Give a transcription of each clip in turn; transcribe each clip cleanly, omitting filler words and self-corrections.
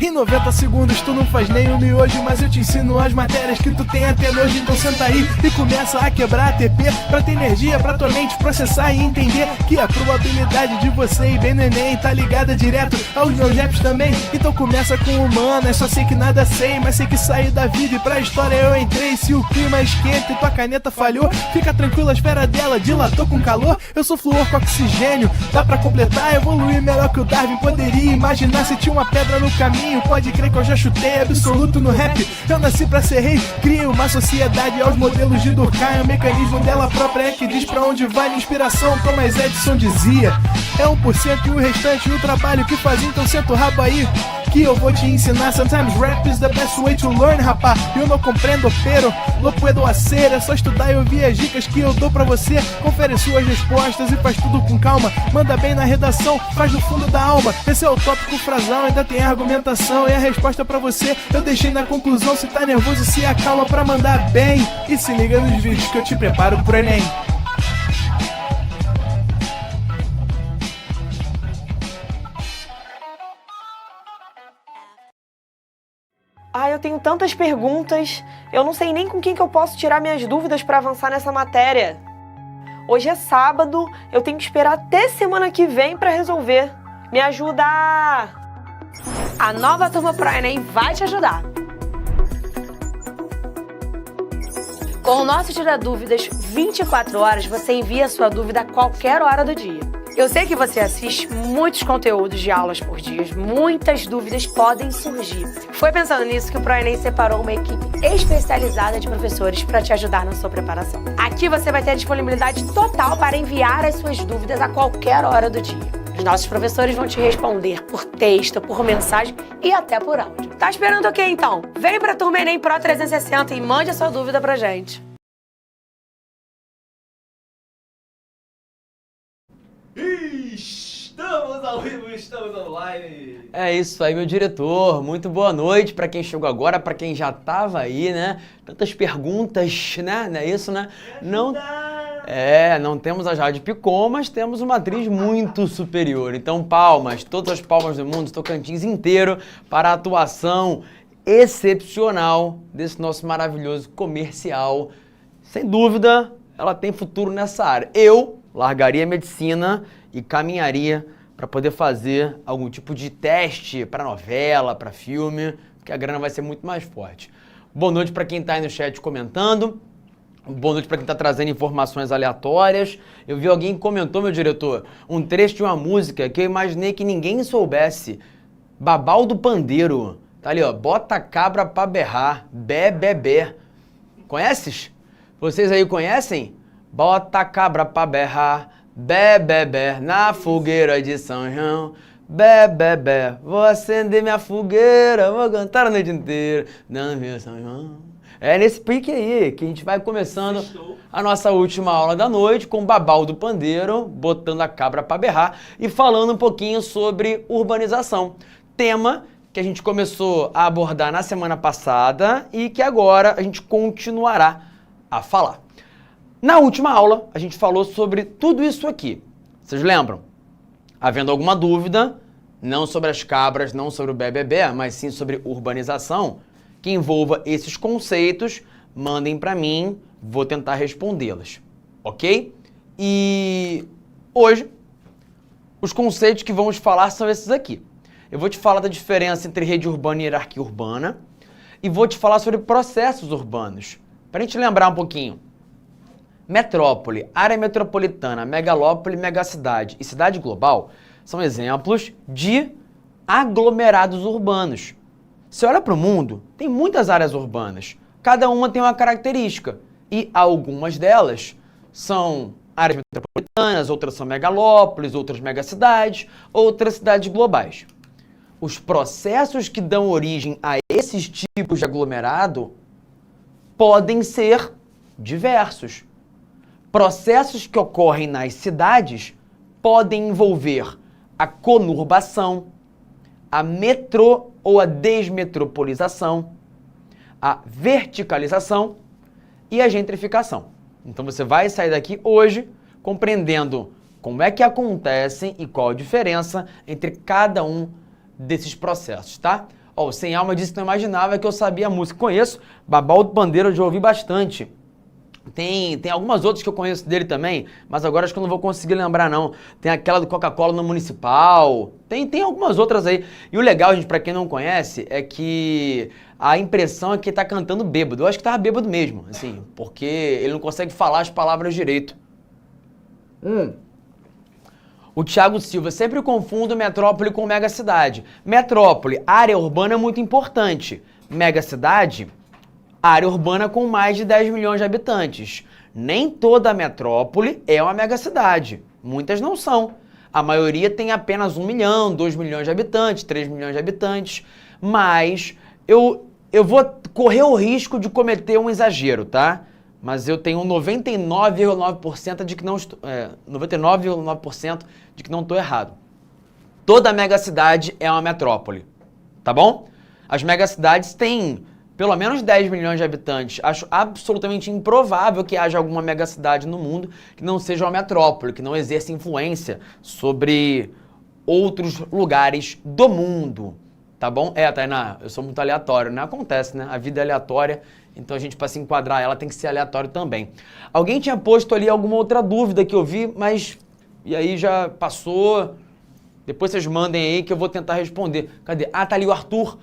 Em 90 segundos tu não faz nem um miojo, mas eu te ensino as matérias que tu tem até nojo. Então senta aí e começa a quebrar ATP pra ter energia pra tua mente processar e entender que a probabilidade de você ir bem no Enem tá ligada direto aos meus raps também. Então começa com humanas, só sei que nada sei, mas sei que saí da vida e pra história eu entrei. Se o clima esquenta e tua caneta falhou, fica tranquilo, a esfera dela dilatou com calor. Eu sou flúor com oxigênio, dá pra completar, evoluir melhor que o Darwin poderia imaginar. Se tinha uma pedra no caminho, pode crer que eu já chutei absoluto no rap. Eu nasci pra ser rei, criei uma sociedade aos modelos de Durkheim. O mecanismo dela própria é que diz pra onde vai minha inspiração. Thomas Edison dizia: é 1% e o restante o trabalho que fazia. Então senta o rabo aí que eu vou te ensinar. Sometimes rap is the best way to learn, rapá. Eu não compreendo, pero não puedo hacer. É só estudar e ouvir as dicas que eu dou pra você. Confere suas respostas e faz tudo com calma. Manda bem na redação, faz do fundo da alma. Esse é o tópico frasal, ainda tem argumentação. E a resposta pra você eu deixei na conclusão. Se tá nervoso, se acalma pra mandar bem. E se liga nos vídeos que eu te preparo pro Enem. Ai, eu tenho tantas perguntas, eu não sei nem com quem que eu posso tirar minhas dúvidas para avançar nessa matéria. Hoje é sábado, eu tenho que esperar até semana que vem para resolver. Me ajuda! A nova turma pro Enem vai te ajudar. Com o nosso Tira Dúvidas 24 horas, você envia a sua dúvida a qualquer hora do dia. Eu sei que você assiste muitos conteúdos de aulas por dia, muitas dúvidas podem surgir. Foi pensando nisso que o ProEnem separou uma equipe especializada de professores para te ajudar na sua preparação. Aqui você vai ter a disponibilidade total para enviar as suas dúvidas a qualquer hora do dia. Os nossos professores vão te responder por texto, por mensagem e até por áudio. Tá esperando o quê, então? Vem pra Turma Enem Pro 360 e mande a sua dúvida pra gente. Estamos ao vivo, estamos online. É isso aí, meu diretor. Muito boa noite para quem chegou agora, para quem já tava aí, né? Tantas perguntas, né? Não é isso, né? Não temos a Jade Picon, mas temos uma atriz muito superior. Então, palmas, todas as palmas do mundo, Tocantins inteiro, para a atuação excepcional desse nosso maravilhoso comercial. Sem dúvida, ela tem futuro nessa área. Eu largaria a medicina e caminharia para poder fazer algum tipo de teste para novela, para filme, porque a grana vai ser muito mais forte. Boa noite para quem está aí no chat comentando. Boa noite para quem está trazendo informações aleatórias. Eu vi alguém que comentou, meu diretor, um trecho de uma música que eu imaginei que ninguém soubesse. Babal do Pandeiro. Tá ali, ó. Bota a cabra pra berrar. Bé, bé, bé. Conheces? Vocês aí conhecem? Bota a cabra pra berrar. Bé, bé, bé. Na fogueira de São João. Bé, bé, bé. Vou acender minha fogueira. Vou cantar a noite inteira. Na minha São João. É nesse pique aí que a gente vai começando a nossa última aula da noite com o Babal do Pandeiro, botando a cabra pra berrar e falando um pouquinho sobre urbanização. Tema que a gente começou a abordar na semana passada e que agora a gente continuará a falar. Na última aula, a gente falou sobre tudo isso aqui. Vocês lembram? Havendo alguma dúvida, não sobre as cabras, não sobre o BBB, mas sim sobre urbanização, que envolva esses conceitos, mandem para mim, vou tentar respondê-las, ok? E hoje, os conceitos que vamos falar são esses aqui. Eu vou te falar da diferença entre rede urbana e hierarquia urbana e vou te falar sobre processos urbanos, para a gente lembrar um pouquinho. Metrópole, área metropolitana, megalópole, megacidade e cidade global são exemplos de aglomerados urbanos. Você olha para o mundo, tem muitas áreas urbanas, cada uma tem uma característica e algumas delas são áreas metropolitanas, outras são megalópolis, outras megacidades, outras cidades globais. Os processos que dão origem a esses tipos de aglomerado podem ser diversos. Processos que ocorrem nas cidades podem envolver a conurbação, a ou a desmetropolização, a verticalização e a gentrificação. Então você vai sair daqui hoje compreendendo como é que acontecem e qual a diferença entre cada um desses processos, tá? Ó, o Sem Alma disse que não imaginava que eu sabia a música. Conheço, Babal do Pandeiro eu já ouvi bastante. Tem algumas outras que eu conheço dele também, mas agora acho que eu não vou conseguir lembrar não. Tem aquela do Coca-Cola no Municipal, tem algumas outras aí. E o legal, gente, pra quem não conhece, é que a impressão é que ele tá cantando bêbado. Eu acho que tava bêbado mesmo, assim, porque ele não consegue falar as palavras direito. O Thiago Silva, sempre confundo metrópole com megacidade. Metrópole, área urbana é muito importante. Megacidade, área urbana com mais de 10 milhões de habitantes. Nem toda metrópole é uma megacidade. Muitas não são. A maioria tem apenas 1 milhão, 2 milhões de habitantes, 3 milhões de habitantes. Mas eu vou correr o risco de cometer um exagero, tá? Mas eu tenho 99,9% de que não estou, 99,9% de que não estou errado. Toda megacidade é uma metrópole, tá bom? As megacidades têm pelo menos 10 milhões de habitantes. Acho absolutamente improvável que haja alguma megacidade no mundo que não seja uma metrópole, que não exerça influência sobre outros lugares do mundo, tá bom? Tainá, eu sou muito aleatório, né? Acontece, né? A vida é aleatória, então a gente, para se enquadrar ela, tem que ser aleatório também. Alguém tinha posto ali alguma outra dúvida que eu vi, mas... E aí já passou... Depois vocês mandem aí que eu vou tentar responder. Cadê? Ah, tá ali o Arthur.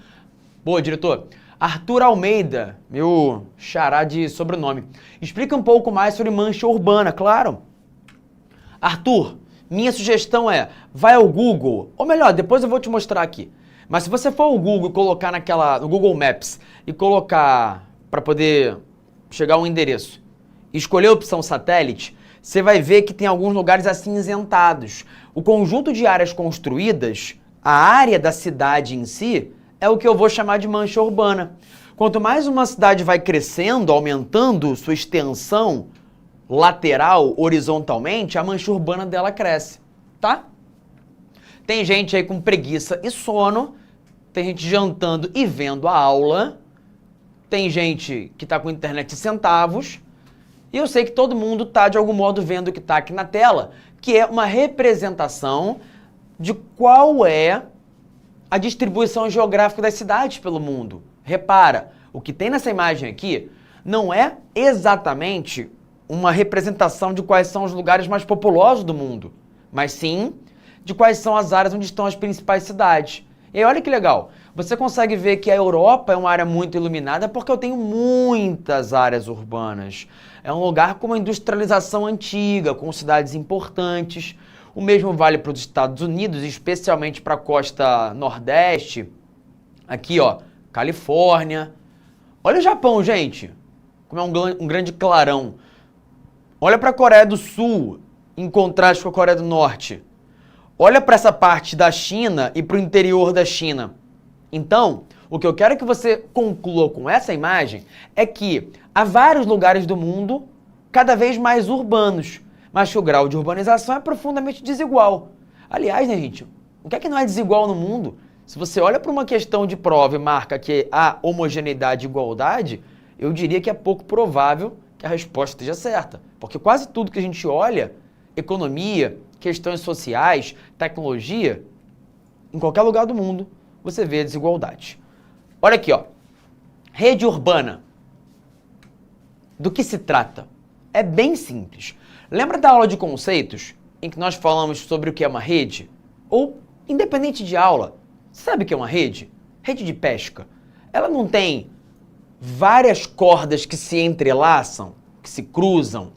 Boa, diretor. Arthur Almeida, meu xará de sobrenome. Explica um pouco mais sobre mancha urbana, claro. Arthur, minha sugestão é, vai ao Google, ou melhor, depois eu vou te mostrar aqui. Mas se você for ao Google e colocar no Google Maps e colocar para poder chegar a um endereço, e escolher a opção satélite, você vai ver que tem alguns lugares acinzentados. O conjunto de áreas construídas, a área da cidade em si, é o que eu vou chamar de mancha urbana. Quanto mais uma cidade vai crescendo, aumentando sua extensão lateral, horizontalmente, a mancha urbana dela cresce, tá? Tem gente aí com preguiça e sono, tem gente jantando e vendo a aula, tem gente que tá com internet de centavos, e eu sei que todo mundo tá de algum modo vendo o que tá aqui na tela, que é uma representação de qual é a distribuição geográfica das cidades pelo mundo. Repara, o que tem nessa imagem aqui não é exatamente uma representação de quais são os lugares mais populosos do mundo, mas sim de quais são as áreas onde estão as principais cidades. E aí, olha que legal, você consegue ver que a Europa é uma área muito iluminada porque eu tenho muitas áreas urbanas. É um lugar com uma industrialização antiga, com cidades importantes. O mesmo vale para os Estados Unidos, especialmente para a costa nordeste. Aqui, ó, Califórnia. Olha o Japão, gente, como é um grande clarão. Olha para a Coreia do Sul, em contraste com a Coreia do Norte. Olha para essa parte da China e para o interior da China. Então, o que eu quero que você conclua com essa imagem é que há vários lugares do mundo cada vez mais urbanos, mas que o grau de urbanização é profundamente desigual. Aliás, né, gente, o que é que não é desigual no mundo? Se você olha para uma questão de prova e marca que há homogeneidade e igualdade, eu diria que é pouco provável que a resposta esteja certa. Porque quase tudo que a gente olha, economia, questões sociais, tecnologia, em qualquer lugar do mundo, você vê a desigualdade. Olha aqui, ó. Rede urbana. Do que se trata? É bem simples. Lembra da aula de conceitos, em que nós falamos sobre o que é uma rede? Ou, independente de aula, sabe o que é uma rede? Rede de pesca. Ela não tem várias cordas que se entrelaçam, que se cruzam,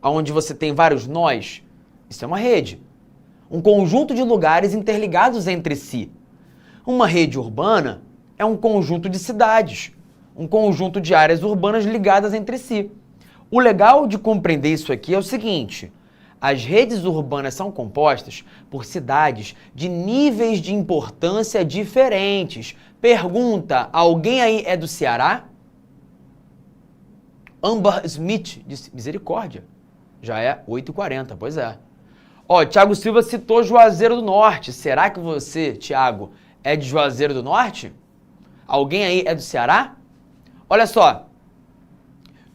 onde você tem vários nós? Isso é uma rede. Um conjunto de lugares interligados entre si. Uma rede urbana é um conjunto de cidades, um conjunto de áreas urbanas ligadas entre si. O legal de compreender isso aqui é o seguinte: as redes urbanas são compostas por cidades de níveis de importância diferentes. Pergunta, alguém aí é do Ceará? Amber Smith disse, misericórdia, já é 8h40, pois é. Ó, Thiago Silva citou Juazeiro do Norte. Será que você, Thiago, é de Juazeiro do Norte? Alguém aí é do Ceará? Olha só,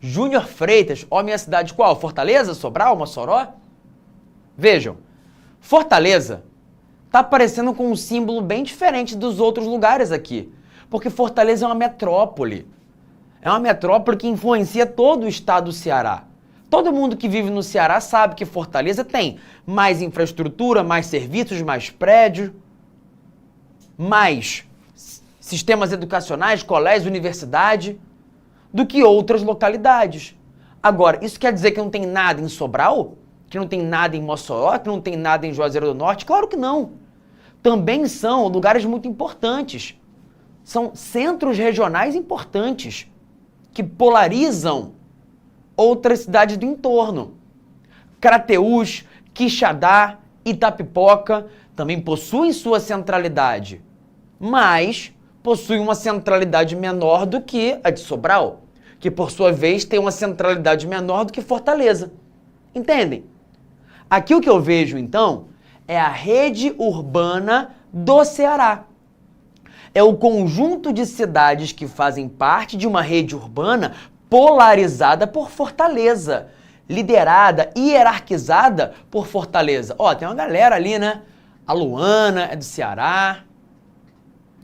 Júnior Freitas, ó, minha cidade qual? Fortaleza, Sobral, Mossoró? Vejam, Fortaleza tá parecendo com um símbolo bem diferente dos outros lugares aqui. Porque Fortaleza é uma metrópole. É uma metrópole que influencia todo o estado do Ceará. Todo mundo que vive no Ceará sabe que Fortaleza tem mais infraestrutura, mais serviços, mais prédios, mais sistemas educacionais, colégios, universidade, do que outras localidades. Agora, isso quer dizer que não tem nada em Sobral? Que não tem nada em Mossoró? Que não tem nada em Juazeiro do Norte? Claro que não. Também são lugares muito importantes. São centros regionais importantes que polarizam outras cidades do entorno. Crateús, Quixadá, Itapipoca também possuem sua centralidade, mas possuem uma centralidade menor do que a de Sobral, que por sua vez tem uma centralidade menor do que Fortaleza. Entendem? Aqui o que eu vejo, então, é a rede urbana do Ceará. É o conjunto de cidades que fazem parte de uma rede urbana polarizada por Fortaleza, liderada, hierarquizada por Fortaleza. Ó, tem uma galera ali, né? A Luana é do Ceará.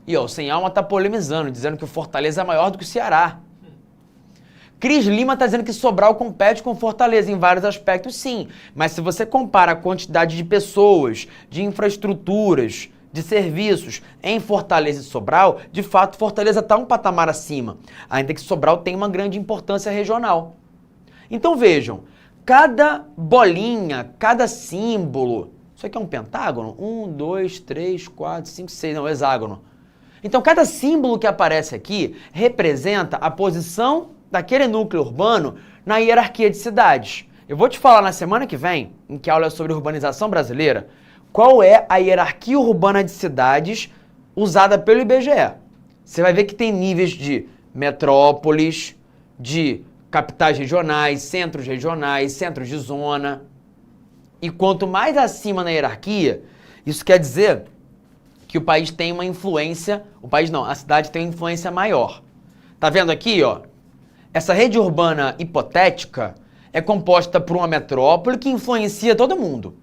E ó, o Sem Alma tá polemizando, dizendo que o Fortaleza é maior do que o Ceará. Cris Lima tá dizendo que Sobral compete com Fortaleza em vários aspectos, sim. Mas se você compara a quantidade de pessoas, de infraestruturas, de serviços em Fortaleza e Sobral, de fato, Fortaleza está um patamar acima, ainda que Sobral tem uma grande importância regional. Então vejam, cada bolinha, cada símbolo, isso aqui é um pentágono? 1, 2, 3, 4, 5, 6, não, hexágono. Então cada símbolo que aparece aqui representa a posição daquele núcleo urbano na hierarquia de cidades. Eu vou te falar na semana que vem, em que a aula é sobre urbanização brasileira, qual é a hierarquia urbana de cidades usada pelo IBGE. Você vai ver que tem níveis de metrópoles, de capitais regionais, centros de zona. E quanto mais acima na hierarquia, isso quer dizer que o país tem uma influência, a cidade tem uma influência maior. Tá vendo aqui, ó? Essa rede urbana hipotética é composta por uma metrópole que influencia todo mundo,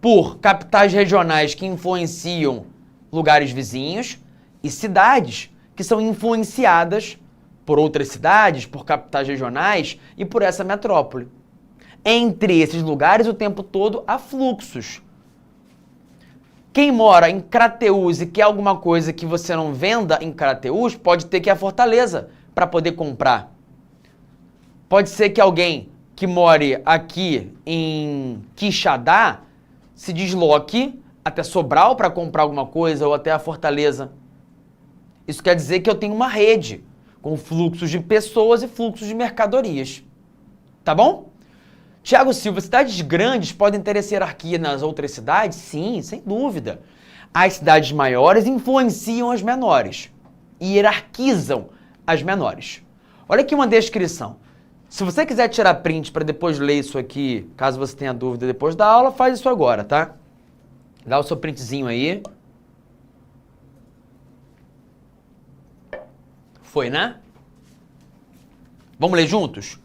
por capitais regionais que influenciam lugares vizinhos e cidades que são influenciadas por outras cidades, por capitais regionais e por essa metrópole. Entre esses lugares, o tempo todo, há fluxos. Quem mora em Crateús e quer alguma coisa que você não venda em Crateús, pode ter que ir a Fortaleza para poder comprar. Pode ser que alguém que more aqui em Quixadá se desloque até Sobral para comprar alguma coisa ou até a Fortaleza. Isso quer dizer que eu tenho uma rede com fluxos de pessoas e fluxos de mercadorias. Tá bom? Tiago Silva, cidades grandes podem ter essa hierarquia nas outras cidades? Sim, sem dúvida. As cidades maiores influenciam as menores e hierarquizam as menores. Olha aqui uma descrição. Se você quiser tirar print para depois ler isso aqui, caso você tenha dúvida depois da aula, faz isso agora, tá? Dá o seu printzinho aí. Foi, né? Vamos ler juntos?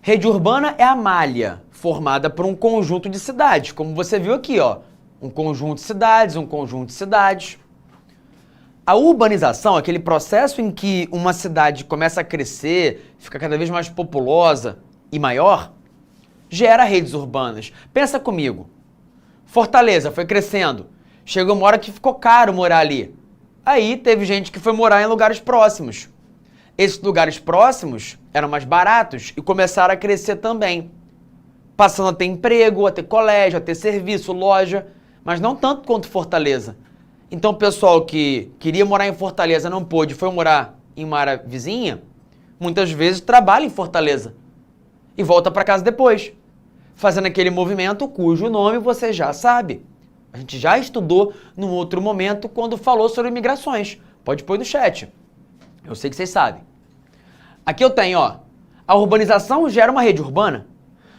Rede urbana é a malha formada por um conjunto de cidades, como você viu aqui, ó. Um conjunto de cidades, um conjunto de cidades. A urbanização, aquele processo em que uma cidade começa a crescer, fica cada vez mais populosa e maior, gera redes urbanas. Pensa comigo. Fortaleza foi crescendo. Chegou uma hora que ficou caro morar ali. Aí teve gente que foi morar em lugares próximos. Esses lugares próximos eram mais baratos e começaram a crescer também. Passando a ter emprego, a ter colégio, a ter serviço, loja, mas não tanto quanto Fortaleza. Então o pessoal que queria morar em Fortaleza não pôde, foi morar em uma área vizinha, muitas vezes trabalha em Fortaleza e volta para casa depois, fazendo aquele movimento cujo nome você já sabe. A gente já estudou num outro momento quando falou sobre migrações. Pode pôr no chat. Eu sei que vocês sabem. Aqui eu tenho, ó, a urbanização gera uma rede urbana,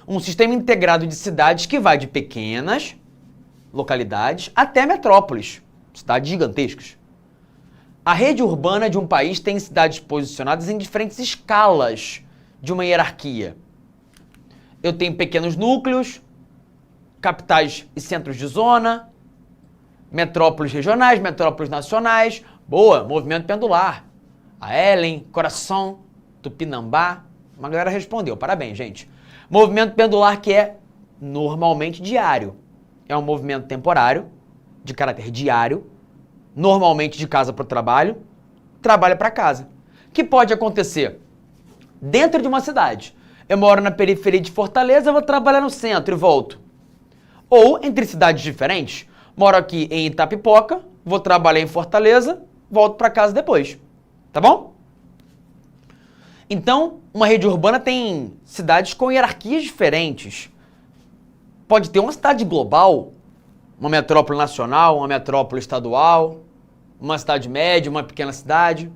um sistema integrado de cidades que vai de pequenas localidades até metrópoles, cidades gigantescas. A rede urbana de um país tem cidades posicionadas em diferentes escalas de uma hierarquia? Eu tenho pequenos núcleos, capitais e centros de zona, metrópoles regionais, metrópoles nacionais. Boa, movimento pendular. A Ellen, Coração, Tupinambá. Uma galera respondeu, parabéns, gente. Movimento pendular que é normalmente diário. É um movimento temporário, de caráter diário, normalmente de casa para o trabalho, trabalho para casa. O que pode acontecer? Dentro de uma cidade. Eu moro na periferia de Fortaleza, vou trabalhar no centro e volto. Ou entre cidades diferentes. Moro aqui em Itapipoca, vou trabalhar em Fortaleza, volto para casa depois. Tá bom? Então, uma rede urbana tem cidades com hierarquias diferentes. Pode ter uma cidade global, uma metrópole nacional, uma metrópole estadual, uma cidade média, uma pequena cidade.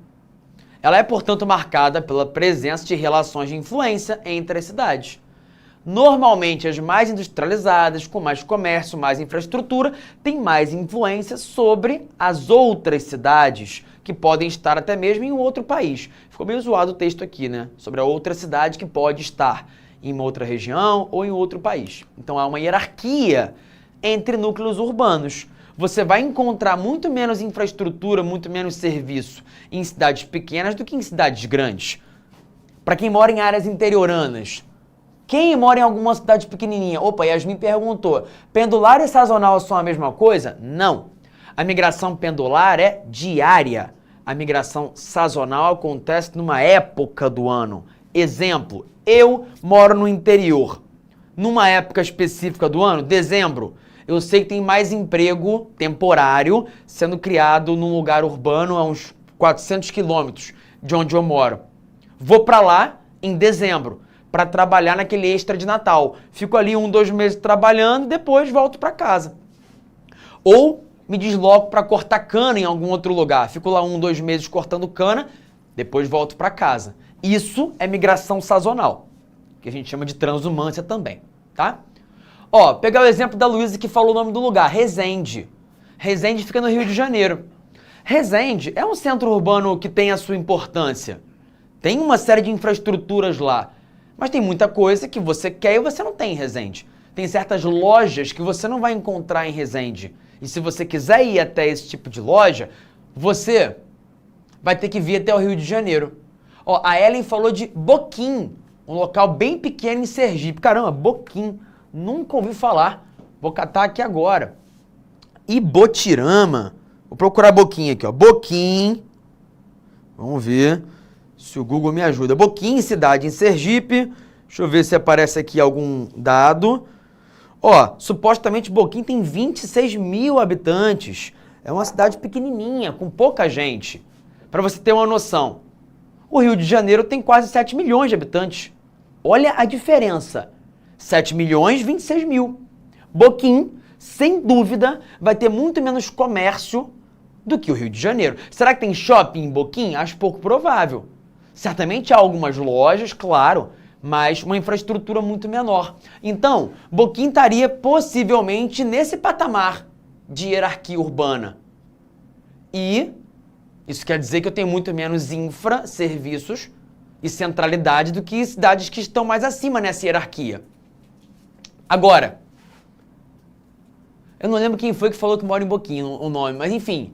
Ela é, portanto, marcada pela presença de relações de influência entre as cidades. Normalmente, as mais industrializadas, com mais comércio, mais infraestrutura, têm mais influência sobre as outras cidades, que podem estar até mesmo em outro país. Ficou meio zoado o texto aqui, né? Sobre a outra cidade que pode estar em uma outra região ou em outro país. Então, há uma hierarquia entre núcleos urbanos. Você vai encontrar muito menos infraestrutura, muito menos serviço em cidades pequenas do que em cidades grandes. Para quem mora em áreas interioranas, quem mora em alguma cidade pequenininha? Opa, Yasmin perguntou, pendular e sazonal são a mesma coisa? Não. A migração pendular é diária. A migração sazonal acontece numa época do ano. Exemplo, eu moro no interior. Numa época específica do ano, dezembro, eu sei que tem mais emprego temporário sendo criado num lugar urbano a uns 400 quilômetros de onde eu moro. Vou para lá em dezembro para trabalhar naquele extra de Natal. Fico ali 1, 2 meses trabalhando e depois volto para casa. Ou me desloco para cortar cana em algum outro lugar. Fico lá 1, 2 meses cortando cana, depois volto para casa. Isso é migração sazonal, que a gente chama de transumância também, tá? Ó, pegar o exemplo da Luísa que falou o nome do lugar, Resende. Resende fica no Rio de Janeiro. Resende é um centro urbano que tem a sua importância. Tem uma série de infraestruturas lá, mas tem muita coisa que você quer e você não tem em Resende. Tem certas lojas que você não vai encontrar em Resende. E se você quiser ir até esse tipo de loja, você vai ter que vir até o Rio de Janeiro. Ó, a Ellen falou de Boquim, um local bem pequeno em Sergipe. Caramba, Boquim. Nunca ouvi falar. Vou catar aqui agora. Ibotirama. Vou procurar Boquim aqui, ó. Boquim. Vamos ver se o Google me ajuda. Boquim, cidade em Sergipe. Deixa eu ver se aparece aqui algum dado. Ó, supostamente Boquim tem 26 mil habitantes. É uma cidade pequenininha, com pouca gente. Para você ter uma noção, o Rio de Janeiro tem quase 7 milhões de habitantes. Olha a diferença. 7 milhões, 26 mil. Boquim, sem dúvida, vai ter muito menos comércio do que o Rio de Janeiro. Será que tem shopping em Boquim? Acho pouco provável. Certamente há algumas lojas, claro, mas uma infraestrutura muito menor. Então, Boquim estaria possivelmente nesse patamar de hierarquia urbana. E isso quer dizer que eu tenho muito menos serviços e centralidade do que cidades que estão mais acima nessa hierarquia. Agora, eu não lembro quem foi que falou que mora em Boquim, o nome, mas enfim.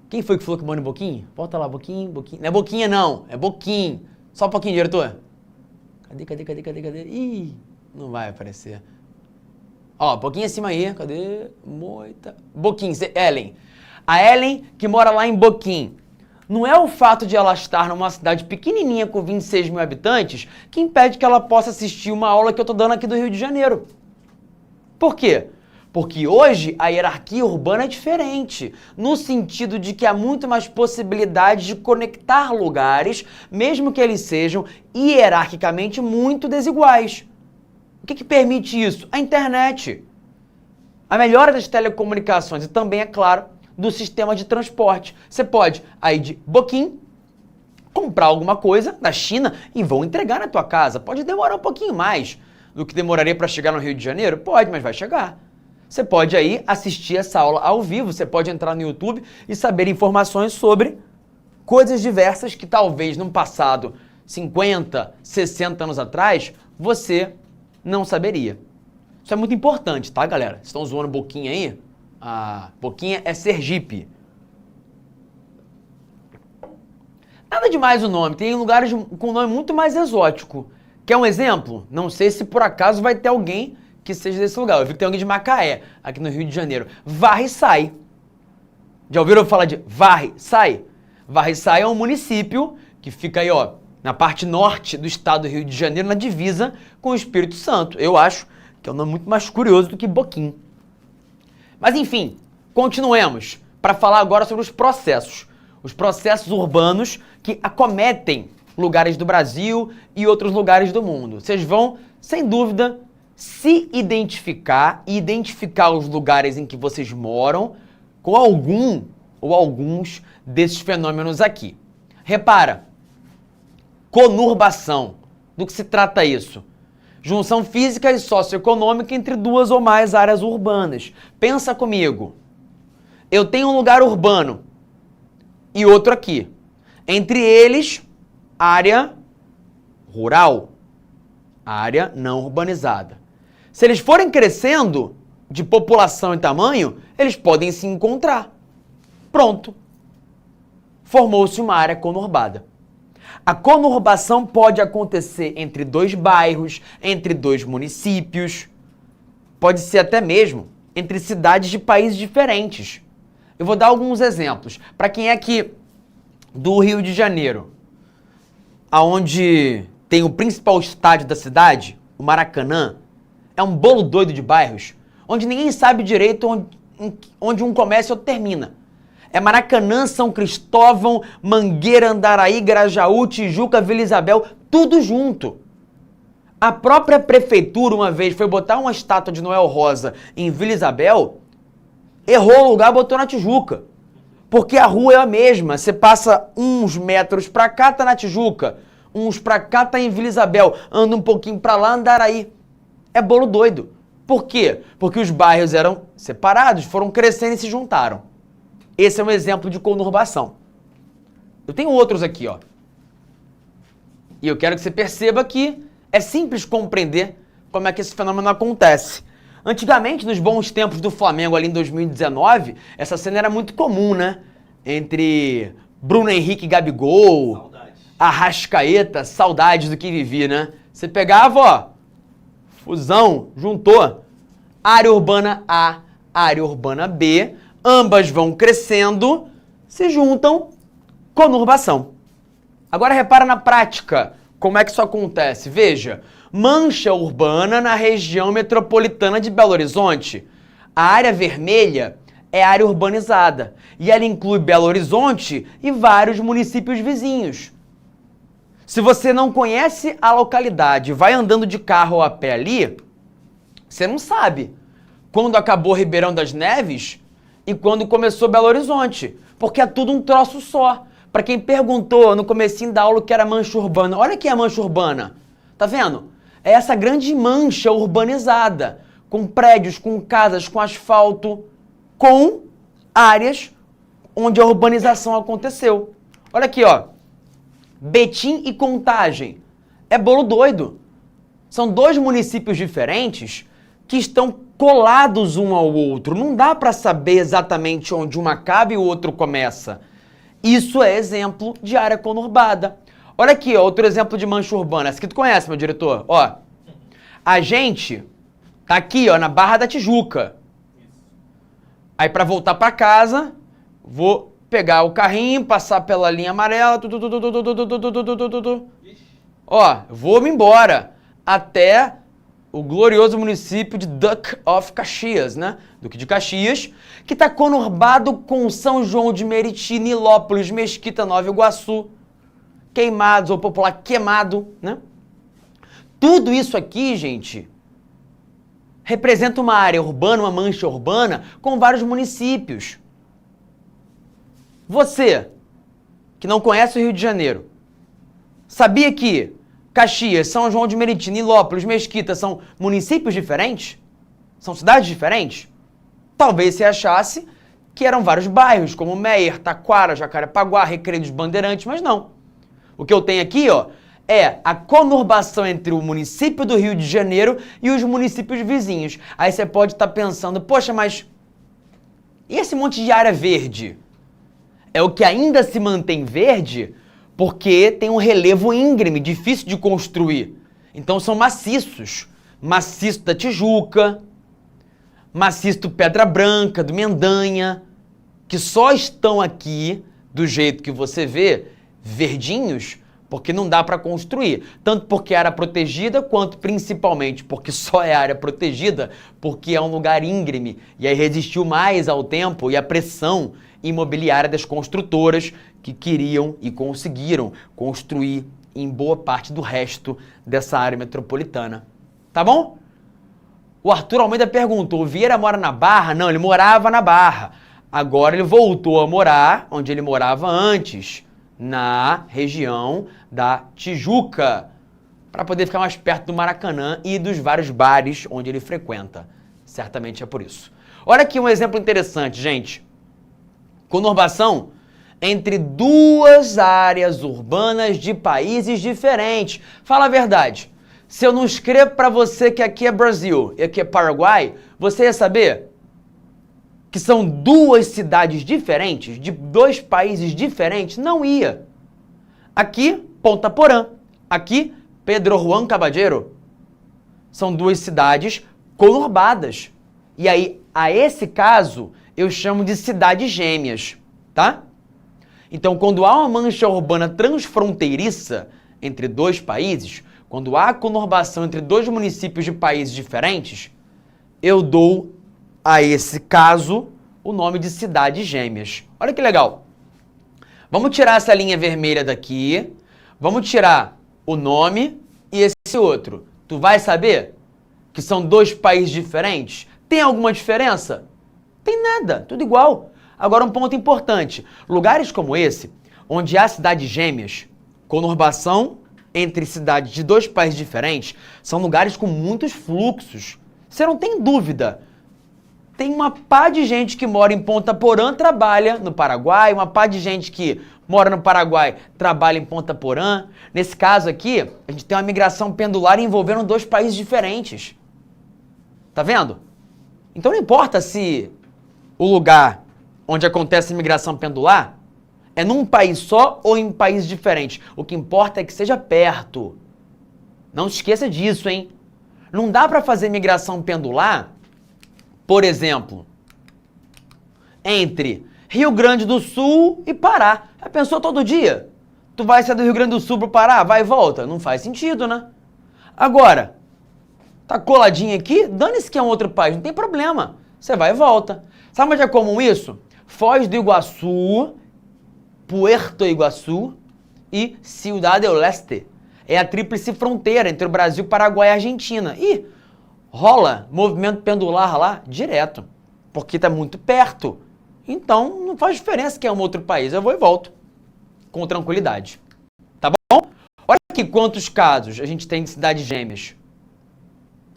Quem foi que falou que mora em Boquim? Volta lá, Boquim. Não é Boquinha não, é Boquim. Só um pouquinho, diretor. Cadê? Ih, não vai aparecer. Ó, Boquim acima aí, cadê? Boquim, Ellen. A Ellen que mora lá em Boquim. Não é o fato de ela estar numa cidade pequenininha com 26 mil habitantes que impede que ela possa assistir uma aula que eu estou dando aqui do Rio de Janeiro. Por quê? Porque hoje a hierarquia urbana é diferente, no sentido de que há muito mais possibilidade de conectar lugares, mesmo que eles sejam hierarquicamente muito desiguais. O que permite isso? A internet. A melhora das telecomunicações e também, é claro, do sistema de transporte. Você pode aí de Boquim, comprar alguma coisa da China e vão entregar na tua casa. Pode demorar um pouquinho mais do que demoraria para chegar no Rio de Janeiro? Pode, mas vai chegar. Você pode aí assistir essa aula ao vivo, você pode entrar no YouTube e saber informações sobre coisas diversas que talvez no passado 50, 60 anos atrás, você não saberia. Isso é muito importante, tá, galera? Vocês estão zoando Boquinha aí? Ah, Boquinha é Sergipe. Nada demais o nome, tem lugares com nome muito mais exótico. Quer um exemplo? Não sei se por acaso vai ter alguém que seja desse lugar. Eu vi que tem alguém de Macaé, aqui no Rio de Janeiro. Varre-Sai. Já ouviram falar de Varre-Sai? Varre-Sai é um município que fica aí, ó, na parte norte do estado do Rio de Janeiro, na divisa com o Espírito Santo. Eu acho que é um nome muito mais curioso do que Boquim. Mas enfim, continuemos para falar agora sobre os processos. Os processos urbanos que acometem lugares do Brasil e outros lugares do mundo. Vocês vão, sem dúvida, se identificar e identificar os lugares em que vocês moram com algum ou alguns desses fenômenos aqui. Repara, conurbação. Do que se trata isso? Junção física e socioeconômica entre duas ou mais áreas urbanas. Pensa comigo. Eu tenho um lugar urbano e outro aqui. Entre eles, área rural, área não urbanizada. Se eles forem crescendo de população e tamanho, eles podem se encontrar. Pronto. Formou-se uma área conurbada. A conurbação pode acontecer entre dois bairros, entre dois municípios, pode ser até mesmo entre cidades de países diferentes. Eu vou dar alguns exemplos. Para quem é aqui do Rio de Janeiro, aonde tem o principal estádio da cidade, o Maracanã, é um bolo doido de bairros, onde ninguém sabe direito onde um começa e outro termina. É Maracanã, São Cristóvão, Mangueira, Andaraí, Grajaú, Tijuca, Vila Isabel, tudo junto. A própria prefeitura, uma vez, foi botar uma estátua de Noel Rosa em Vila Isabel, errou o lugar, botou na Tijuca. Porque a rua é a mesma, você passa uns metros pra cá, tá na Tijuca, uns pra cá, tá em Vila Isabel, anda um pouquinho pra lá, Andaraí. É bolo doido. Por quê? Porque os bairros eram separados, foram crescendo e se juntaram. Esse é um exemplo de conurbação. Eu tenho outros aqui, ó. E eu quero que você perceba que é simples compreender como é que esse fenômeno acontece. Antigamente, nos bons tempos do Flamengo, ali em 2019, essa cena era muito comum, né? Entre Bruno Henrique e Gabigol, saudades. Arrascaeta, saudades do que vivi, né? Você pegava, ó, fusão, juntou, área urbana A, área urbana B, ambas vão crescendo, se juntam, conurbação. Agora repara na prática como é que isso acontece. Veja, mancha urbana na região metropolitana de Belo Horizonte. A área vermelha é área urbanizada e ela inclui Belo Horizonte e vários municípios vizinhos. Se você não conhece a localidade, vai andando de carro ou a pé ali, você não sabe quando acabou Ribeirão das Neves e quando começou Belo Horizonte, porque é tudo um troço só. Para quem perguntou no comecinho da aula o que era mancha urbana, olha aqui a mancha urbana, tá vendo? É essa grande mancha urbanizada, com prédios, com casas, com asfalto, com áreas onde a urbanização aconteceu. Olha aqui, ó, Betim e Contagem, é bolo doido. São dois municípios diferentes que estão colados um ao outro. Não dá para saber exatamente onde uma acaba e o outro começa. Isso é exemplo de área conurbada. Olha aqui, ó, outro exemplo de mancha urbana. Essa aqui tu conhece, meu diretor? Ó, a gente tá aqui, ó, na Barra da Tijuca. Aí para voltar para casa, vou pegar o carrinho, passar pela linha amarela, ó, vou-me embora até o glorioso município de Duque of Caxias, né? Duque de Caxias, que está conurbado com São João de Meriti, Nilópolis, Mesquita, Nova Iguaçu, Queimados, ou popular Queimado, né? Tudo isso aqui, gente, representa uma área urbana, uma mancha urbana, com vários municípios. Você, que não conhece o Rio de Janeiro, sabia que Caxias, São João de Meriti, Nilópolis, Mesquita são municípios diferentes? São cidades diferentes? Talvez você achasse que eram vários bairros, como Meier, Taquara, Jacarepaguá, Recreio dos Bandeirantes, mas não. O que eu tenho aqui, ó, é a conurbação entre o município do Rio de Janeiro e os municípios vizinhos. Aí você pode estar pensando, poxa, mas e esse monte de área verde? É o que ainda se mantém verde porque tem um relevo íngreme, difícil de construir. Então são maciços. Maciço da Tijuca, maciço do Pedra Branca, do Mendanha, que só estão aqui, do jeito que você vê, verdinhos, porque não dá para construir. Tanto porque é área protegida, quanto principalmente porque só é área protegida, porque é um lugar íngreme. E aí resistiu mais ao tempo e à pressão imobiliária das construtoras que queriam e conseguiram construir em boa parte do resto dessa área metropolitana. Tá bom? O Arthur Almeida perguntou, o Vieira mora na Barra? Não, ele morava na Barra. Agora ele voltou a morar onde ele morava antes, na região da Tijuca, para poder ficar mais perto do Maracanã e dos vários bares onde ele frequenta. Certamente é por isso. Olha aqui um exemplo interessante, gente. Conurbação entre duas áreas urbanas de países diferentes. Fala a verdade. Se eu não escrevo para você que aqui é Brasil e aqui é Paraguai, você ia saber que são duas cidades diferentes, de dois países diferentes? Não ia. Aqui, Ponta Porã. Aqui, Pedro Juan Caballero. São duas cidades conurbadas. E aí, a esse caso, eu chamo de cidades gêmeas, tá? Então, quando há uma mancha urbana transfronteiriça entre dois países, quando há conurbação entre dois municípios de países diferentes, eu dou a esse caso o nome de cidades gêmeas. Olha que legal. Vamos tirar essa linha vermelha daqui, vamos tirar o nome e esse outro. Tu vai saber que são dois países diferentes? Tem alguma diferença? Tem nada, tudo igual. Agora um ponto importante, lugares como esse, onde há cidades gêmeas, conurbação entre cidades de dois países diferentes, são lugares com muitos fluxos. Você não tem dúvida. Tem uma pá de gente que mora em Ponta Porã, trabalha no Paraguai, uma pá de gente que mora no Paraguai, trabalha em Ponta Porã. Nesse caso aqui, a gente tem uma migração pendular envolvendo dois países diferentes. Tá vendo? Então não importa se o lugar onde acontece a migração pendular é num país só ou em países diferentes. O que importa é que seja perto. Não se esqueça disso, hein? Não dá para fazer migração pendular, por exemplo, entre Rio Grande do Sul e Pará. Já pensou todo dia? Tu vai sair do Rio Grande do Sul pro Pará, vai e volta? Não faz sentido, né? Agora, tá coladinho aqui, dane-se que é um outro país, não tem problema. Você vai e volta. Sabe onde é comum isso? Foz do Iguaçu, Puerto Iguaçu e Ciudad del Este. É a tríplice fronteira entre o Brasil, Paraguai e Argentina. E rola movimento pendular lá direto, porque está muito perto. Então não faz diferença que é um outro país, eu vou e volto com tranquilidade. Tá bom? Olha aqui quantos casos a gente tem de cidades gêmeas.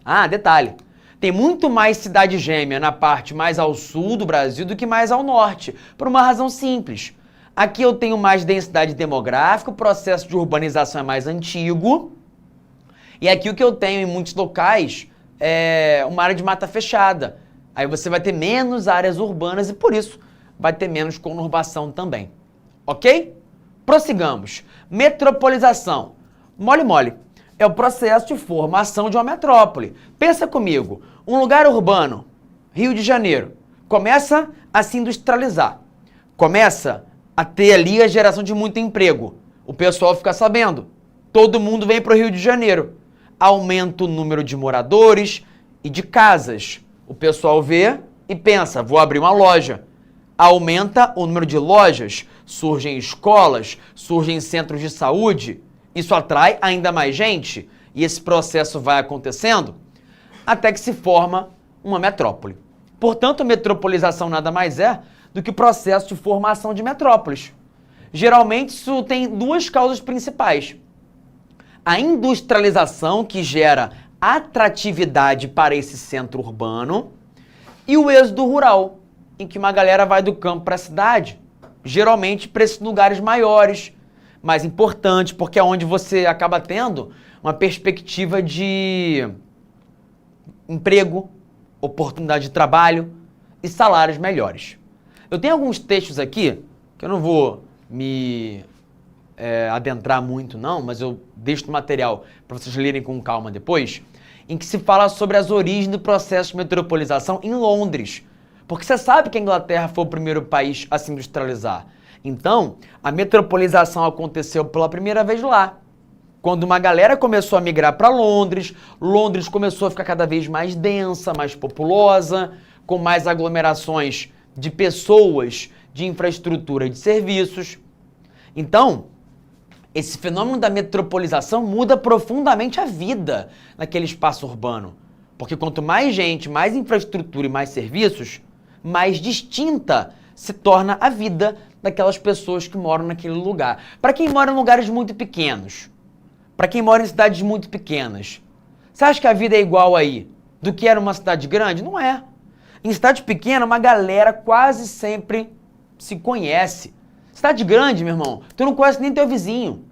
Ah, detalhe. Tem muito mais cidade gêmea na parte mais ao sul do Brasil do que mais ao norte, por uma razão simples. Aqui eu tenho mais densidade demográfica, o processo de urbanização é mais antigo. E aqui o que eu tenho em muitos locais é uma área de mata fechada. Aí você vai ter menos áreas urbanas e por isso vai ter menos conurbação também. Ok? Prossigamos. Metropolização. Mole, mole. É o processo de formação de uma metrópole. Pensa comigo, um lugar urbano, Rio de Janeiro, começa a se industrializar. Começa a ter ali a geração de muito emprego. O pessoal fica sabendo. Todo mundo vem para o Rio de Janeiro. Aumenta o número de moradores e de casas. O pessoal vê e pensa, vou abrir uma loja. Aumenta o número de lojas, surgem escolas, surgem centros de saúde. Isso atrai ainda mais gente e esse processo vai acontecendo até que se forma uma metrópole. Portanto, a metropolização nada mais é do que o processo de formação de metrópoles. Geralmente, isso tem duas causas principais. A industrialização, que gera atratividade para esse centro urbano, e o êxodo rural, em que uma galera vai do campo para a cidade, geralmente para esses lugares maiores, mais importantes, porque é onde você acaba tendo uma perspectiva de emprego, oportunidade de trabalho e salários melhores. Eu tenho alguns textos aqui, que eu não vou me adentrar muito não, mas eu deixo o material para vocês lerem com calma depois, em que se fala sobre as origens do processo de metropolização em Londres. Porque você sabe que a Inglaterra foi o primeiro país a se industrializar. Então, a metropolização aconteceu pela primeira vez lá. Quando uma galera começou a migrar para Londres, Londres começou a ficar cada vez mais densa, mais populosa, com mais aglomerações de pessoas, de infraestrutura e de serviços. Então, esse fenômeno da metropolização muda profundamente a vida naquele espaço urbano. Porque quanto mais gente, mais infraestrutura e mais serviços, mais distinta se torna a vida daquelas pessoas que moram naquele lugar. Para quem mora em lugares muito pequenos, para quem mora em cidades muito pequenas, você acha que a vida é igual aí do que era uma cidade grande? Não é. Em cidade pequena, uma galera quase sempre se conhece. Cidade grande, meu irmão, tu não conhece nem teu vizinho.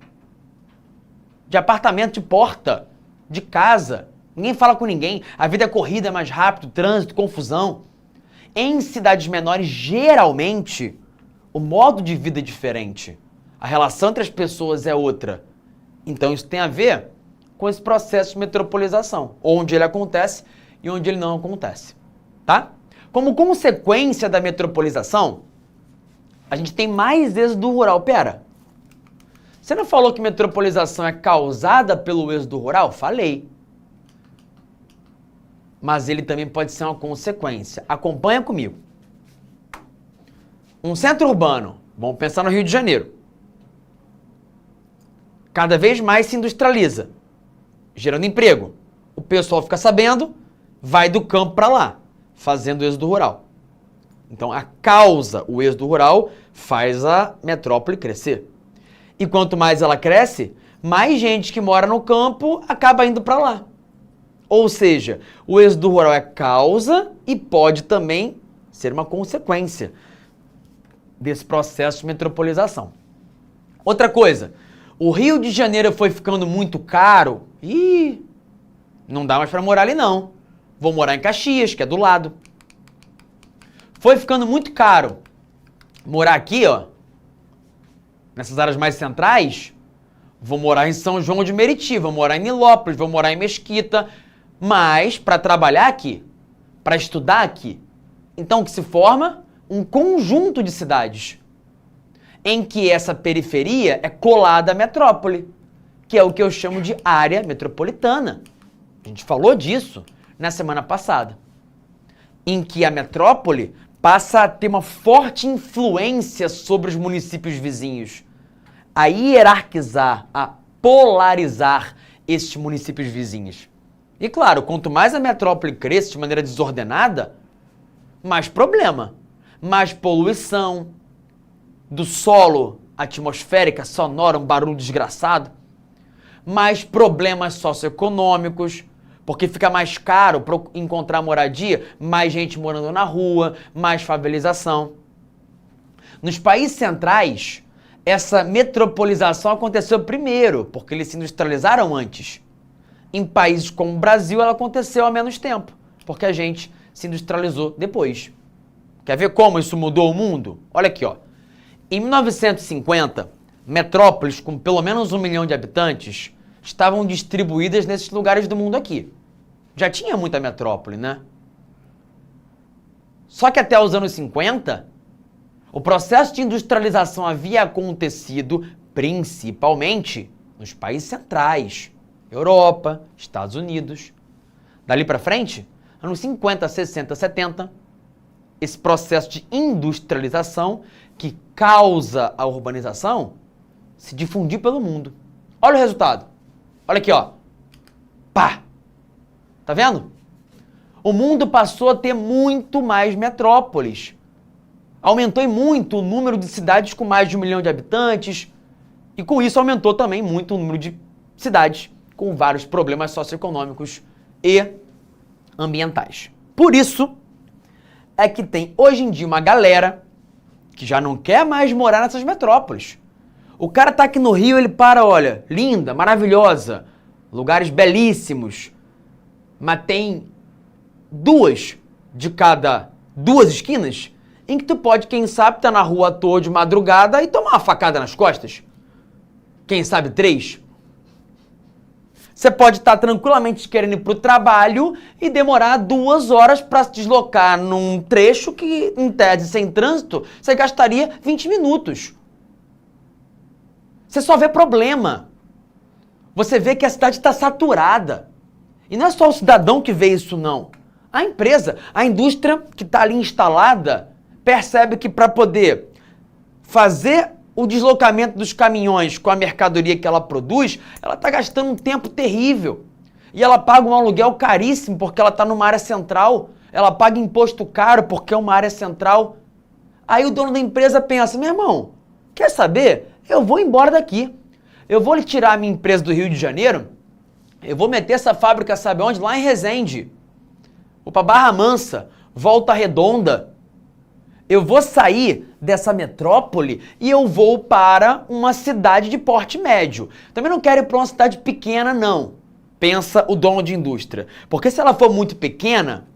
De apartamento, de porta, de casa. Ninguém fala com ninguém. A vida é corrida, é mais rápido, trânsito, confusão. Em cidades menores, geralmente, o modo de vida é diferente. A relação entre as pessoas é outra. Então isso tem a ver com esse processo de metropolização, onde ele acontece e onde ele não acontece, tá? Como consequência da metropolização, a gente tem mais êxodo rural. Pera, você não falou que metropolização é causada pelo êxodo rural? Falei. Mas ele também pode ser uma consequência. Acompanha comigo. Um centro urbano, vamos pensar no Rio de Janeiro, cada vez mais se industrializa, gerando emprego. O pessoal fica sabendo, vai do campo para lá, fazendo o êxodo rural. Então a causa, o êxodo rural, faz a metrópole crescer. E quanto mais ela cresce, mais gente que mora no campo acaba indo para lá. Ou seja, o êxodo rural é causa e pode também ser uma consequência desse processo de metropolização. Outra coisa, o Rio de Janeiro foi ficando muito caro e não dá mais para morar ali não. Vou morar em Caxias, que é do lado. Foi ficando muito caro morar aqui, ó, nessas áreas mais centrais. Vou morar em São João de Meriti, vou morar em Nilópolis, vou morar em Mesquita, mas para trabalhar aqui, para estudar aqui. Então o que se forma? Um conjunto de cidades em que essa periferia é colada à metrópole, que é o que eu chamo de área metropolitana. A gente falou disso na semana passada, em que a metrópole passa a ter uma forte influência sobre os municípios vizinhos, a hierarquizar, a polarizar esses municípios vizinhos. E claro, quanto mais a metrópole cresce de maneira desordenada, mais problema, mais poluição do solo, atmosférica, sonora, um barulho desgraçado, mais problemas socioeconômicos, porque fica mais caro para encontrar moradia, mais gente morando na rua, mais favelização. Nos países centrais, essa metropolização aconteceu primeiro, porque eles se industrializaram antes. Em países como o Brasil, ela aconteceu há menos tempo, porque a gente se industrializou depois. Quer ver como isso mudou o mundo? Olha aqui, ó. Em 1950, metrópoles com pelo menos 1 milhão de habitantes estavam distribuídas nesses lugares do mundo aqui. Já tinha muita metrópole, né? Só que até os anos 50, o processo de industrialização havia acontecido principalmente nos países centrais, Europa, Estados Unidos. Dali para frente, anos 50, 60, 70, esse processo de industrialização que causa a urbanização se difundiu pelo mundo. Olha o resultado. Olha aqui, ó. Pá! Tá vendo? O mundo passou a ter muito mais metrópoles. Aumentou muito o número de cidades com mais de 1 milhão de habitantes. E com isso aumentou também muito o número de cidades com vários problemas socioeconômicos e ambientais. Por isso é que tem hoje em dia uma galera que já não quer mais morar nessas metrópoles. O cara tá aqui no Rio, ele para, olha, linda, maravilhosa, lugares belíssimos, mas tem duas de cada duas esquinas em que tu pode, quem sabe, tá na rua à toa de madrugada e tomar uma facada nas costas. Quem sabe 3. Você pode estar tranquilamente querendo ir pro trabalho e demorar 2 horas para se deslocar num trecho que, em tese, sem trânsito, você gastaria 20 minutos. Você só vê problema. Você vê que a cidade está saturada. E não é só o cidadão que vê isso, não. A empresa, a indústria que está ali instalada, percebe que para poder fazer o deslocamento dos caminhões com a mercadoria que ela produz, ela está gastando um tempo terrível. E ela paga um aluguel caríssimo porque ela está numa área central. Ela paga imposto caro porque é uma área central. Aí o dono da empresa pensa, meu irmão, quer saber? Eu vou embora daqui. Eu vou tirar a minha empresa do Rio de Janeiro, eu vou meter essa fábrica, sabe onde? Lá em Resende. Vou para Barra Mansa, Volta Redonda. Eu vou sair dessa metrópole e eu vou para uma cidade de porte médio. Também não quero ir para uma cidade pequena, não. Pensa o dono de indústria. Porque se ela for muito pequena,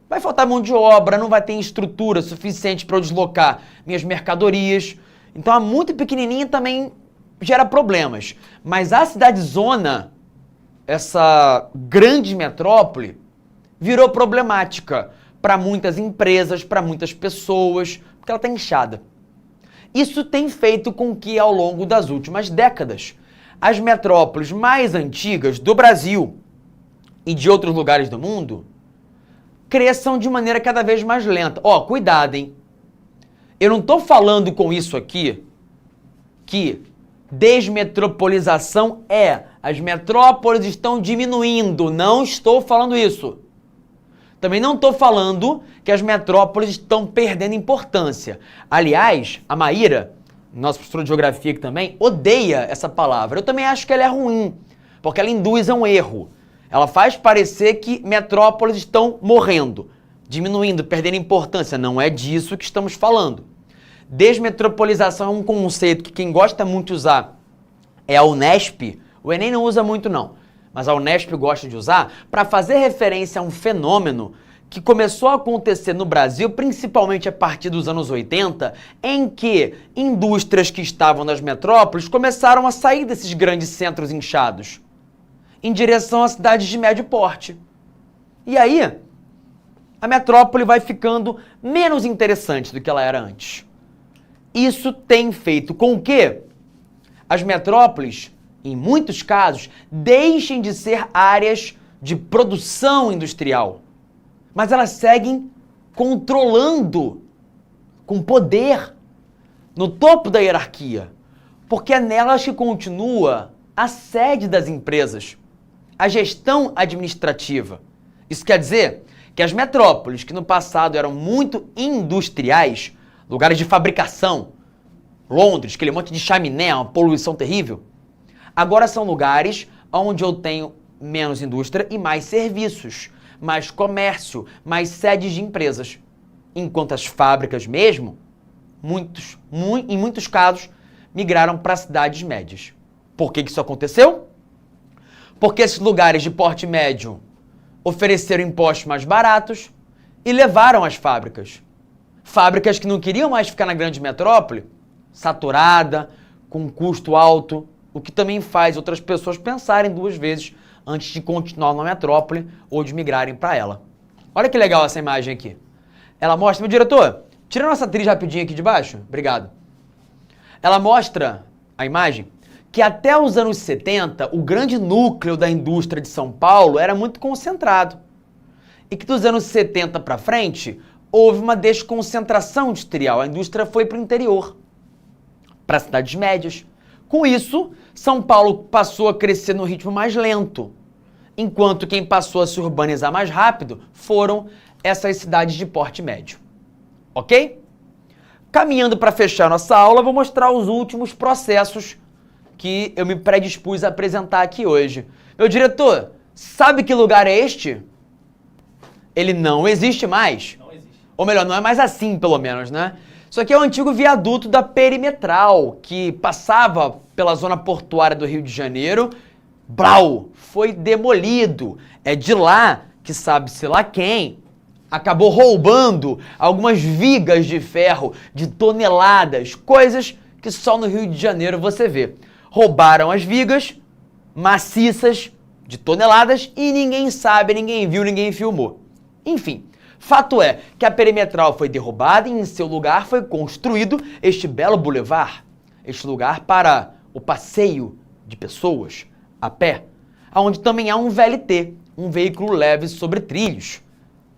vai faltar mão de obra, não vai ter estrutura suficiente para eu deslocar minhas mercadorias. Então a muito pequenininha também gera problemas. Mas a cidade-zona, essa grande metrópole, virou problemática para muitas empresas, para muitas pessoas, porque ela está inchada. Isso tem feito com que, ao longo das últimas décadas, as metrópoles mais antigas do Brasil e de outros lugares do mundo cresçam de maneira cada vez mais lenta. Ó, cuidado, hein? Eu não estou falando com isso aqui que desmetropolização as metrópoles estão diminuindo. Não estou falando isso. Também não estou falando que as metrópoles estão perdendo importância. Aliás, a Maíra, nossa professora de geografia aqui também, odeia essa palavra. Eu também acho que ela é ruim, porque ela induz a um erro. Ela faz parecer que metrópoles estão morrendo, diminuindo, perdendo importância. Não é disso que estamos falando. Desmetropolização é um conceito que quem gosta muito de usar é a Unesp. O Enem não usa muito, não. Mas a Unesp gosta de usar para fazer referência a um fenômeno que começou a acontecer no Brasil, principalmente a partir dos anos 80, em que indústrias que estavam nas metrópoles começaram a sair desses grandes centros inchados em direção a cidades de médio porte. E aí, a metrópole vai ficando menos interessante do que ela era antes. Isso tem feito com que as metrópoles, em muitos casos, deixem de ser áreas de produção industrial. Mas elas seguem controlando, com poder, no topo da hierarquia. Porque é nelas que continua a sede das empresas, a gestão administrativa. Isso quer dizer que as metrópoles, que no passado eram muito industriais, lugares de fabricação, Londres, aquele monte de chaminé, uma poluição terrível, agora são lugares onde eu tenho menos indústria e mais serviços, mais comércio, mais sedes de empresas. Enquanto as fábricas mesmo, em muitos casos, migraram para cidades médias. Por que isso aconteceu? Porque esses lugares de porte médio ofereceram impostos mais baratos e levaram as fábricas. Fábricas que não queriam mais ficar na grande metrópole, saturada, com custo alto, o que também faz outras pessoas pensarem 2 vezes antes de continuar na metrópole ou de migrarem para ela. Olha que legal essa imagem aqui. Ela mostra... Meu diretor, tira a nossa atriz rapidinho aqui de baixo. Obrigado. Ela mostra a imagem que até os anos 70, o grande núcleo da indústria de São Paulo era muito concentrado. E que dos anos 70 para frente, houve uma desconcentração industrial. A indústria foi para o interior, para cidades médias. Com isso, São Paulo passou a crescer no ritmo mais lento, enquanto quem passou a se urbanizar mais rápido foram essas cidades de porte médio. Ok? Caminhando para fechar nossa aula, vou mostrar os últimos processos que eu me predispus a apresentar aqui hoje. Meu diretor, sabe que lugar é este? Ele não existe mais. Não existe. Ou melhor, não é mais assim, pelo menos, né? Isso aqui é o antigo viaduto da Perimetral, que passava pela zona portuária do Rio de Janeiro. Brau, foi demolido. É de lá que sabe-se lá quem acabou roubando algumas vigas de ferro de toneladas, coisas que só no Rio de Janeiro você vê. Roubaram as vigas maciças de toneladas e ninguém sabe, ninguém viu, ninguém filmou. Enfim, fato é que a Perimetral foi derrubada e em seu lugar foi construído este belo bulevar, este lugar para o passeio de pessoas a pé, onde também há um VLT, um veículo leve sobre trilhos.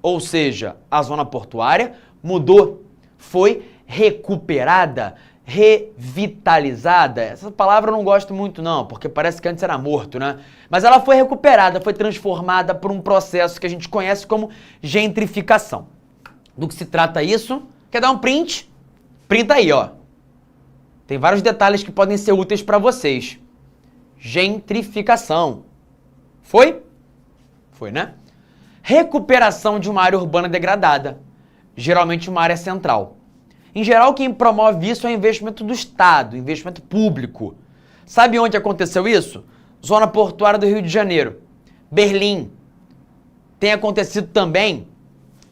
Ou seja, a zona portuária mudou, foi recuperada, revitalizada. Essa palavra eu não gosto muito não, porque parece que antes era morto, né? Mas ela foi recuperada, foi transformada por um processo que a gente conhece como gentrificação. Do que se trata isso? Quer dar um print? Printa aí, ó. Tem vários detalhes que podem ser úteis para vocês. Gentrificação. Foi? Foi, né? Recuperação de uma área urbana degradada, geralmente uma área central. Em geral, quem promove isso é o investimento do Estado, investimento público. Sabe onde aconteceu isso? Zona portuária do Rio de Janeiro, Berlim. Tem acontecido também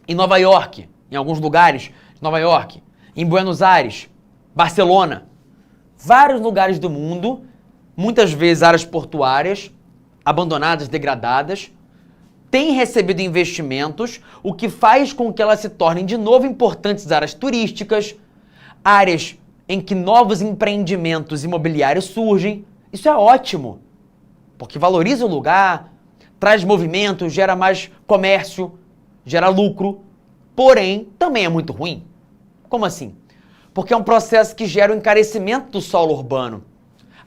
em Nova York, em alguns lugares de Nova York, em Buenos Aires, Barcelona. Vários lugares do mundo, muitas vezes áreas portuárias, abandonadas, degradadas, têm recebido investimentos, o que faz com que elas se tornem de novo importantes áreas turísticas, áreas em que novos empreendimentos imobiliários surgem. Isso é ótimo, porque valoriza o lugar, traz movimento, gera mais comércio, gera lucro, porém também é muito ruim. Como assim? Porque é um processo que gera o encarecimento do solo urbano.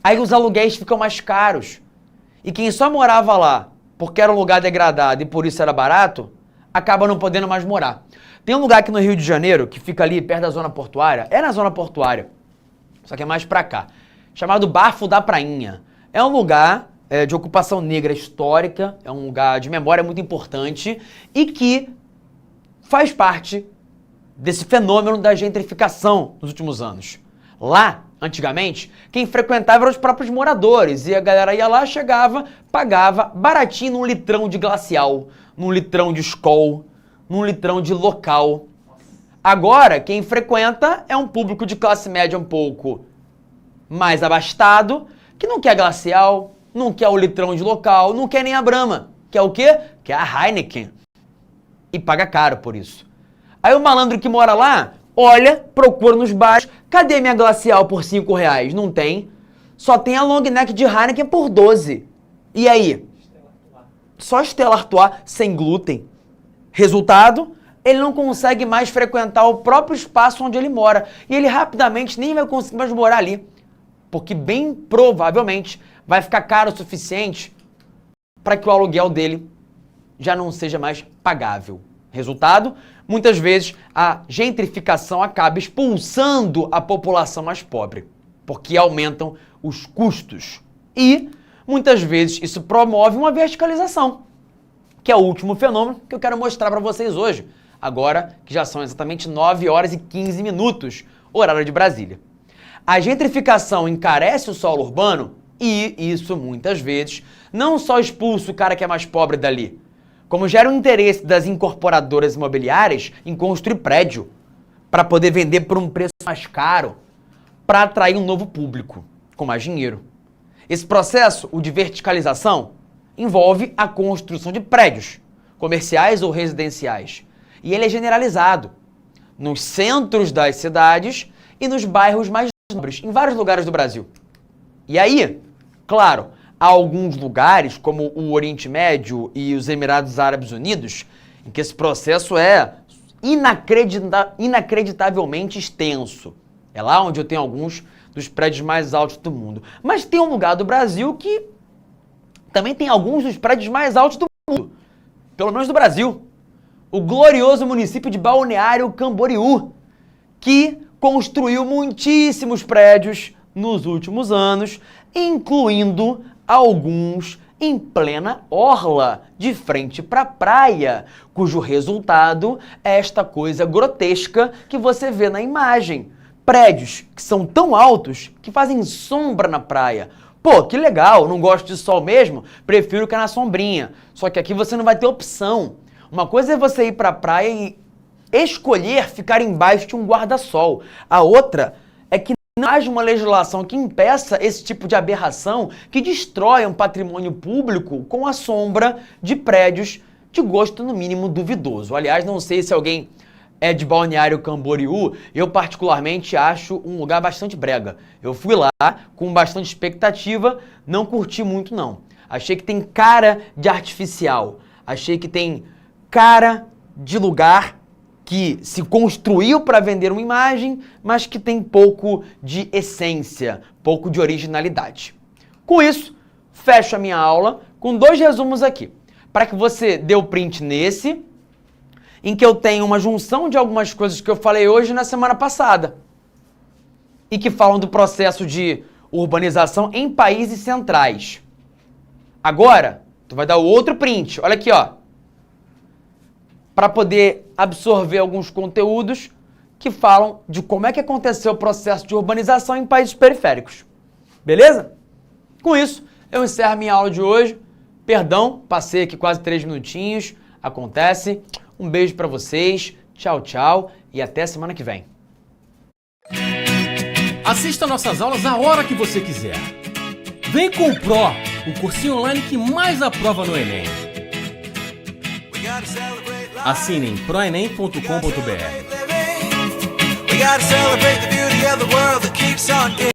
Aí os aluguéis ficam mais caros. E quem só morava lá porque era um lugar degradado e por isso era barato, acaba não podendo mais morar. Tem um lugar aqui no Rio de Janeiro, que fica ali perto da zona portuária, é na zona portuária, só que é mais pra cá, chamado Bafo da Prainha. É um lugar de ocupação negra histórica, é um lugar de memória muito importante e que faz parte desse fenômeno da gentrificação nos últimos anos. Lá, antigamente, quem frequentava eram os próprios moradores e a galera ia lá, chegava, pagava baratinho num litrão de glacial, num litrão de Skol, num litrão de local. Agora, quem frequenta é um público de classe média um pouco mais abastado, que não quer glacial, não quer o litrão de local, não quer nem a Brahma. Quer o quê? Quer a Heineken. E paga caro por isso. Aí o malandro que mora lá, olha, procura nos bares, cadê minha glacial por R$5? Não tem. Só tem a long neck de Heineken por 12. E aí? Só Stella Artois sem glúten. Resultado, ele não consegue mais frequentar o próprio espaço onde ele mora. E ele rapidamente nem vai conseguir mais morar ali. Porque bem provavelmente vai ficar caro o suficiente para que o aluguel dele já não seja mais pagável. Resultado, muitas vezes a gentrificação acaba expulsando a população mais pobre, porque aumentam os custos. E, muitas vezes, isso promove uma verticalização, que é o último fenômeno que eu quero mostrar para vocês hoje, agora que já são exatamente 9 horas e 15 minutos, horário de Brasília. A gentrificação encarece o solo urbano e isso, muitas vezes, não só expulsa o cara que é mais pobre dali, como gera o interesse das incorporadoras imobiliárias em construir prédio para poder vender por um preço mais caro, para atrair um novo público com mais dinheiro. Esse processo, o de verticalização, envolve a construção de prédios, comerciais ou residenciais. E ele é generalizado nos centros das cidades e nos bairros mais nobres, em vários lugares do Brasil. E aí, claro, há alguns lugares, como o Oriente Médio e os Emirados Árabes Unidos, em que esse processo é inacreditavelmente extenso. É lá onde eu tenho alguns dos prédios mais altos do mundo. Mas tem um lugar do Brasil que também tem alguns dos prédios mais altos do mundo. Pelo menos do Brasil. O glorioso município de Balneário Camboriú, que construiu muitíssimos prédios nos últimos anos, incluindo alguns em plena orla, de frente para a praia, cujo resultado é esta coisa grotesca que você vê na imagem. Prédios que são tão altos que fazem sombra na praia. Pô, que legal, não gosto de sol mesmo, prefiro ficar na sombrinha. Só que aqui você não vai ter opção. Uma coisa é você ir para a praia e escolher ficar embaixo de um guarda-sol. A outra é que não haja uma legislação que impeça esse tipo de aberração que destrói um patrimônio público com a sombra de prédios de gosto no mínimo duvidoso. Aliás, não sei se alguém é de Balneário Camboriú, eu particularmente acho um lugar bastante brega. Eu fui lá com bastante expectativa, não curti muito não. Achei que tem cara de artificial, achei que tem cara de lugar que se construiu para vender uma imagem, mas que tem pouco de essência, pouco de originalidade. Com isso, fecho a minha aula com 2 resumos aqui, para que você dê o print nesse, em que eu tenho uma junção de algumas coisas que eu falei hoje na semana passada, e que falam do processo de urbanização em países centrais. Agora, tu vai dar o outro print, olha aqui, ó, para poder absorver alguns conteúdos que falam de como é que aconteceu o processo de urbanização em países periféricos. Beleza? Com isso, eu encerro minha aula de hoje. Perdão, passei aqui quase 3 minutinhos. Acontece. Um beijo para vocês. Tchau, tchau. E até semana que vem. Assista nossas aulas a hora que você quiser. Vem com o Pro, o cursinho online que mais aprova no Enem. Assine em proenem.com.br. We gotta celebrate the beauty of the world that keeps on giving.